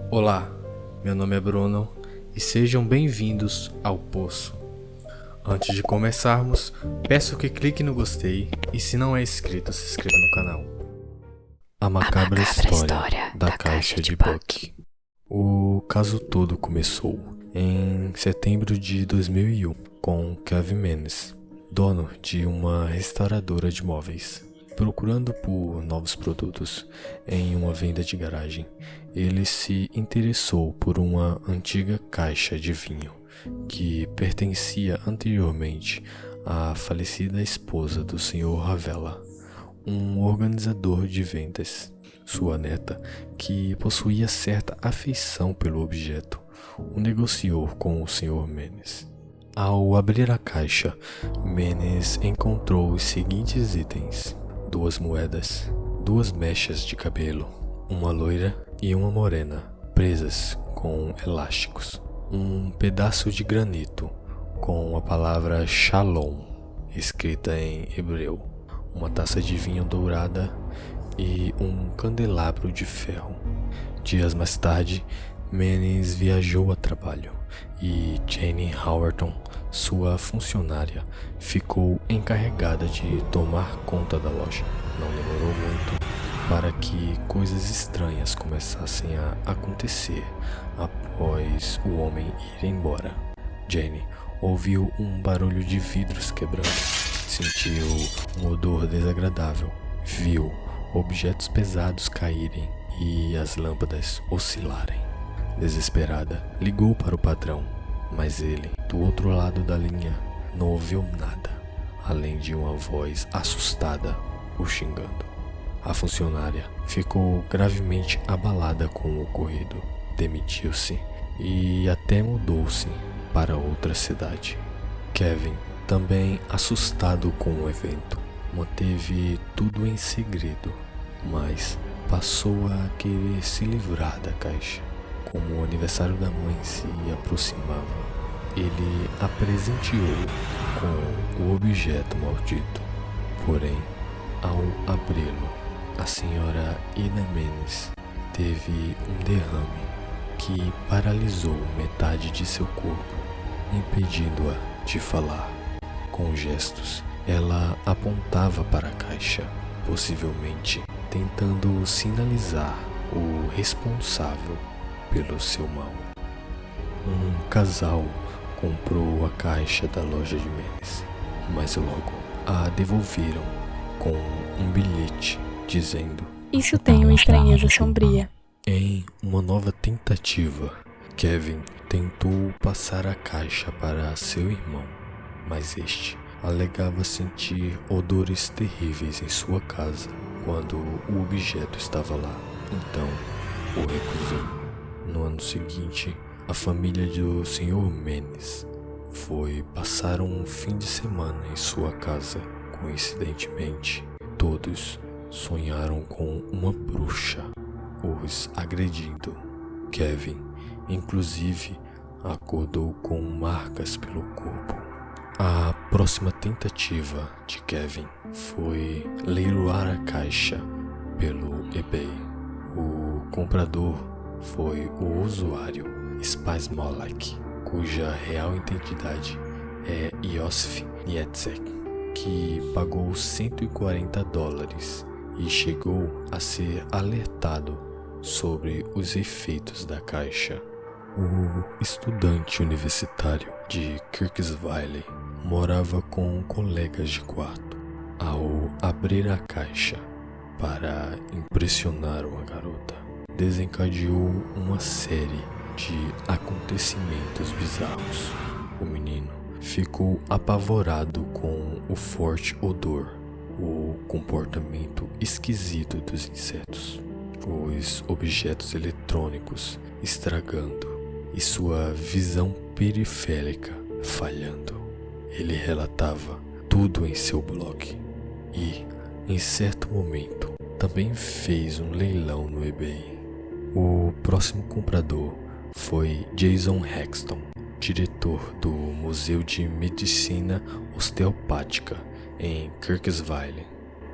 Olá, meu nome é Bruno e sejam bem-vindos ao Poço. Antes de começarmos, peço que clique no gostei e se não é inscrito, se inscreva no canal. A macabra história da caixa de Buck. O caso todo começou em setembro de 2001 com Kevin Menes, dono de uma restauradora de móveis. Procurando por novos produtos em uma venda de garagem, ele se interessou por uma antiga caixa de vinho que pertencia anteriormente à falecida esposa do Sr. Ravella, um organizador de vendas. Sua neta, que possuía certa afeição pelo objeto, o negociou com o Sr. Menes. Ao abrir a caixa, Menes encontrou os seguintes itens: 2 moedas, 2 mechas de cabelo, uma loira e uma morena, presas com elásticos, um pedaço de granito com a palavra Shalom escrita em hebreu, uma taça de vinho dourada e um candelabro de ferro. Dias mais tarde, Menes viajou a trabalho e Jane Howerton, sua funcionária, ficou encarregada de tomar conta da loja. Não demorou muito para que coisas estranhas começassem a acontecer após o homem ir embora. Jane ouviu um barulho de vidros quebrando, sentiu um odor desagradável, viu objetos pesados caírem e as lâmpadas oscilarem. Desesperada, ligou para o patrão, mas ele, do outro lado da linha, não ouviu nada, além de uma voz assustada o xingando. A funcionária ficou gravemente abalada com o ocorrido, demitiu-se e até mudou-se para outra cidade. Kevin, também assustado com o evento, manteve tudo em segredo, mas passou a querer se livrar da caixa. Como o aniversário da mãe se aproximava, ele a presenteou com o objeto maldito. Porém, ao abri-lo, a senhora Ida Menes teve um derrame que paralisou metade de seu corpo, impedindo-a de falar. Com gestos, ela apontava para a caixa, possivelmente tentando sinalizar o responsável pelo seu mal. Um casal comprou a caixa da loja de Menes, mas logo a devolveram com um bilhete dizendo: "Isso tem uma estranheza sombria." Em uma nova tentativa, Kevin tentou passar a caixa para seu irmão, mas este alegava sentir odores terríveis em sua casa quando o objeto estava lá, então o recusou. No ano seguinte, a família do Sr. Menes foi passar um fim de semana em sua casa. Coincidentemente, todos sonharam com uma bruxa os agredindo. Kevin, inclusive, acordou com marcas pelo corpo. A próxima tentativa de Kevin foi leiloar a caixa pelo eBay. O comprador foi o usuário Spazmolek, cuja real identidade é Yosef Nietzsche, que pagou $140 e chegou a ser alertado sobre os efeitos da caixa. O estudante universitário de Kirksville morava com colegas de quarto. Ao abrir a caixa para impressionar uma garota, desencadeou uma série de acontecimentos bizarros. O menino ficou apavorado com o forte odor, o comportamento esquisito dos insetos, os objetos eletrônicos estragando e sua visão periférica falhando. Ele relatava tudo em seu blog e, em certo momento, também fez um leilão no eBay. O próximo comprador foi Jason Hexton, diretor do Museu de Medicina Osteopática em Kirksville.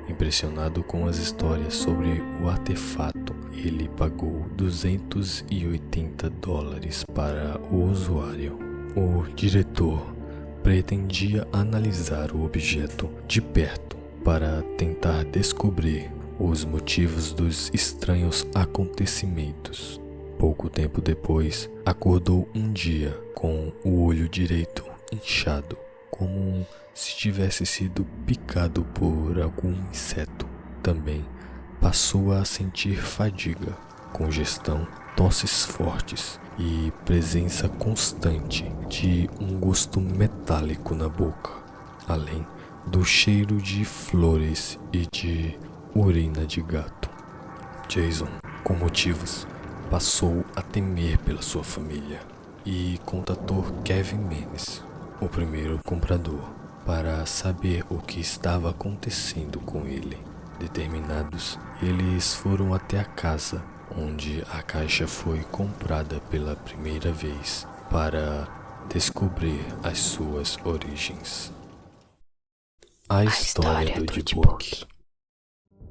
Impressionado com as histórias sobre o artefato ele pagou $280 para o usuário. O diretor pretendia analisar o objeto de perto para tentar descobrir os motivos dos estranhos acontecimentos. Pouco tempo depois, acordou um dia com o olho direito inchado, como se tivesse sido picado por algum inseto. Também passou a sentir fadiga, congestão, tosses fortes e presença constante de um gosto metálico na boca, além do cheiro de flores e de urina de gato. Jason, com motivos, passou a temer pela sua família e contatou Kevin Menes, o primeiro comprador, para saber o que estava acontecendo com ele. Determinados, eles foram até a casa onde a caixa foi comprada pela primeira vez para descobrir as suas origens. A história do D-Book.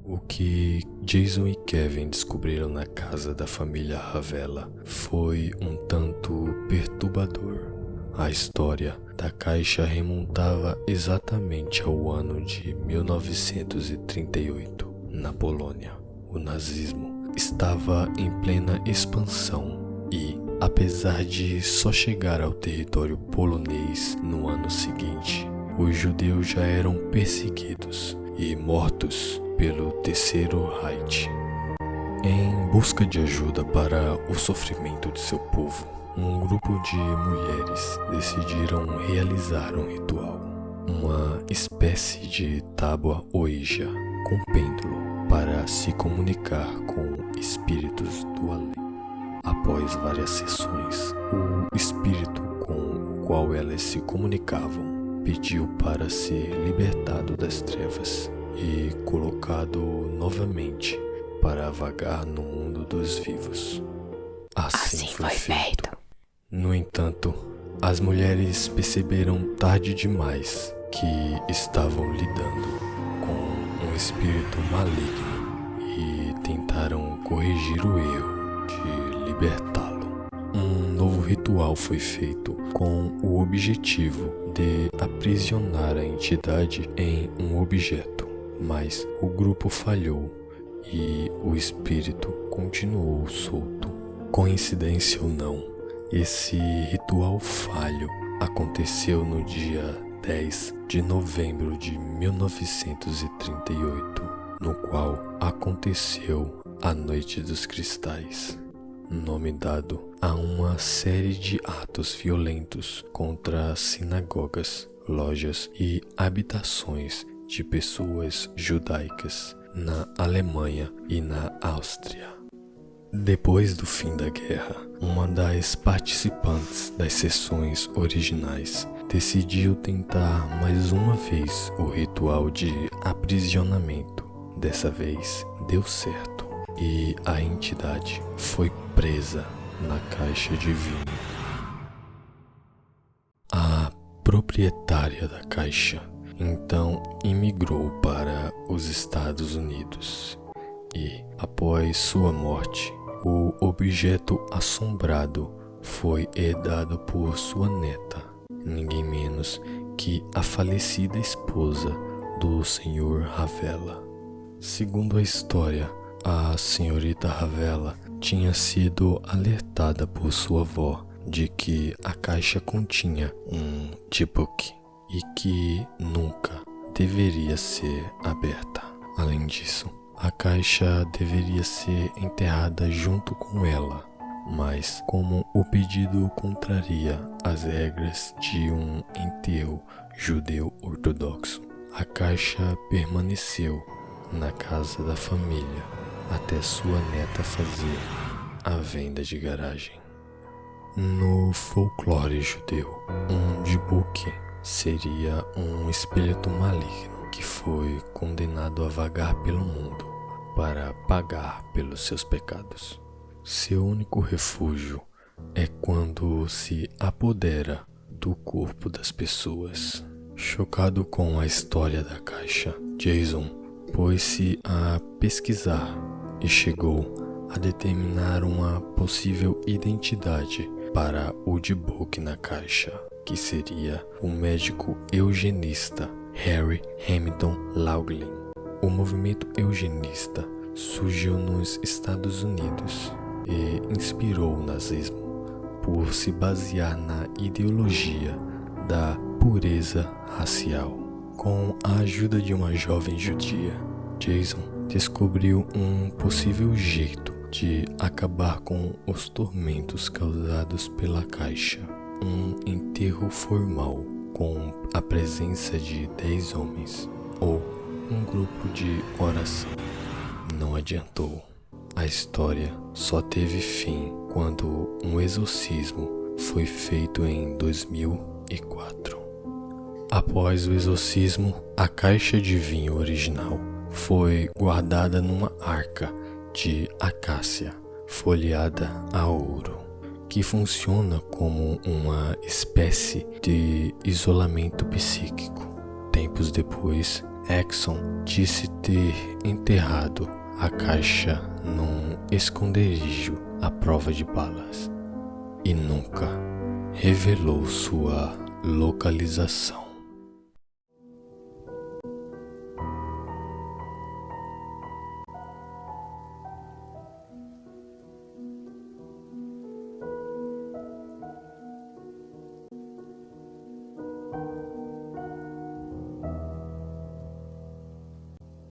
O que Jason e Kevin descobriram na casa da família Ravella foi um tanto perturbador. A história da caixa remontava exatamente ao ano de 1938, na Polônia. O nazismo estava em plena expansão e, apesar de só chegar ao território polonês no ano seguinte, os judeus já eram perseguidos e mortos pelo Terceiro Reich. Em busca de ajuda para o sofrimento de seu povo, um grupo de mulheres decidiram realizar um ritual, uma espécie de tábua Ouija com pêndulo para se comunicar com espíritos do além. Após várias sessões, o espírito com o qual elas se comunicavam pediu para ser libertado das trevas e colocado novamente para vagar no mundo dos vivos. Assim foi feito. No entanto, as mulheres perceberam tarde demais que estavam lidando com um espírito maligno e tentaram corrigir o erro de libertá-lo. Um novo ritual foi feito com o objetivo de aprisionar a entidade em um objeto, mas o grupo falhou e o espírito continuou solto. Coincidência ou não, esse ritual falho aconteceu no dia 10 de novembro de 1938, no qual aconteceu a Noite dos Cristais, nome dado a uma série de atos violentos contra sinagogas, lojas e habitações de pessoas judaicas na Alemanha e na Áustria. Depois do fim da guerra, uma das participantes das sessões originais decidiu tentar mais uma vez o ritual de aprisionamento. Dessa vez deu certo e a entidade foi presa na caixa de vinho. A proprietária da caixa então imigrou para os Estados Unidos e, após sua morte, o objeto assombrado foi herdado por sua neta, ninguém menos que a falecida esposa do Sr. Ravella. Segundo a história, a senhorita Ravella tinha sido alertada por sua avó de que a caixa continha um D-Book e que nunca deveria ser aberta. Além disso, a caixa deveria ser enterrada junto com ela, mas como o pedido contraria as regras de um enterro judeu ortodoxo, a caixa permaneceu na casa da família até sua neta fazer a venda de garagem. No folclore judeu, um D-Book seria um espírito maligno que foi condenado a vagar pelo mundo para pagar pelos seus pecados. Seu único refúgio é quando se apodera do corpo das pessoas. Chocado com a história da caixa, Jason pôs-se a pesquisar e chegou a determinar uma possível identidade para o debug na caixa, que seria o médico eugenista Harry Hamilton Laughlin. O movimento eugenista surgiu nos Estados Unidos e inspirou o nazismo por se basear na ideologia da pureza racial. Com a ajuda de uma jovem judia, Jason descobriu um possível jeito de acabar com os tormentos causados pela caixa. Um enterro formal com a presença de 10 homens ou um grupo de oração. Não adiantou. A história só teve fim quando um exorcismo foi feito em 2004. Após o exorcismo, a caixa de vinho original foi guardada numa arca de acácia folheada a ouro, que funciona como uma espécie de isolamento psíquico. Tempos depois, Exxon disse ter enterrado a caixa num esconderijo à prova de balas e nunca revelou sua localização.